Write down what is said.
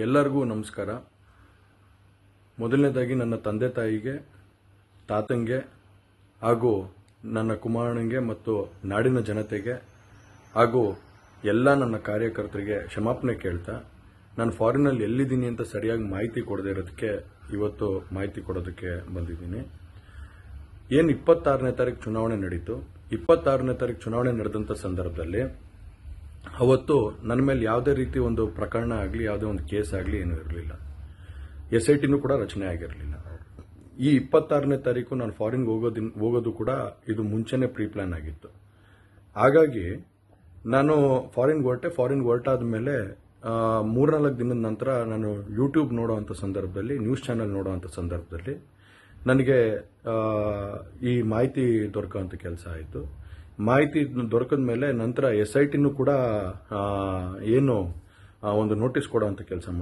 ಎಲ್ಲರಿಗೂ ನಮಸ್ಕಾರ. ಮೊದಲನೇದಾಗಿ ನನ್ನ ತಂದೆ ತಾಯಿಗೆ, ತಾತಂಗೆ ಹಾಗೂ ನನ್ನ ಕುಮಾರನಿಗೆ ಮತ್ತು ನಾಡಿನ ಜನತೆಗೆ ಹಾಗೂ ಎಲ್ಲ ನನ್ನ ಕಾರ್ಯಕರ್ತರಿಗೆ ಕ್ಷಮಾಪಣೆ ಕೇಳ್ತಾ, ನಾನು ಫಾರಿನಲ್ಲಿ ಎಲ್ಲಿದ್ದೀನಿ ಅಂತ ಸರಿಯಾಗಿ ಮಾಹಿತಿ ಕೊಡದೇ ಇರೋದಕ್ಕೆ ಇವತ್ತು ಮಾಹಿತಿ ಕೊಡೋದಕ್ಕೆ ಬಂದಿದ್ದೀನಿ. ಏನು 26ನೇ ತಾರೀಕು ಚುನಾವಣೆ ನಡೀತು. 26ನೇ ತಾರೀಕು ಚುನಾವಣೆ ನಡೆದಂಥ ಸಂದರ್ಭದಲ್ಲಿ ಅವತ್ತು ನನ್ನ ಮೇಲೆ ಯಾವುದೇ ರೀತಿ ಒಂದು ಪ್ರಕರಣ ಆಗಲಿ, ಯಾವುದೇ ಒಂದು ಕೇಸ್ ಆಗಲಿ ಏನೂ ಇರಲಿಲ್ಲ. SITನೂ ಕೂಡ ರಚನೆ ಆಗಿರಲಿಲ್ಲ. ಈ 26ನೇ ತಾರೀಕು ನಾನು ಫಾರಿನ್ಗೆ ಹೋಗೋದು ಕೂಡ ಇದು ಮುಂಚೆನೇ ಪ್ರೀ ಪ್ಲಾನ್ ಆಗಿತ್ತು. ಹಾಗಾಗಿ ನಾನು ಫಾರಿನ್ಗೆ ಹೊರಟಾದ ಮೇಲೆ 3-4 ದಿನದ ನಂತರ ನಾನು ಯೂಟ್ಯೂಬ್ ನೋಡುವಂಥ ಸಂದರ್ಭದಲ್ಲಿ, ನ್ಯೂಸ್ ಚಾನೆಲ್ ನೋಡುವಂಥ ಸಂದರ್ಭದಲ್ಲಿ ನನಗೆ ಈ ಮಾಹಿತಿ ದೊರಕುವಂಥ ಕೆಲಸ ಆಯಿತು. ಮಾಹಿತಿ ದೊರಕಿದ ಮೇಲೆ ನಂತರ SITನೂ ಕೂಡ ಏನು ಒಂದು ನೋಟಿಸ್ ಕೊಡುವಂಥ ಕೆಲಸ ಮಾಡಿ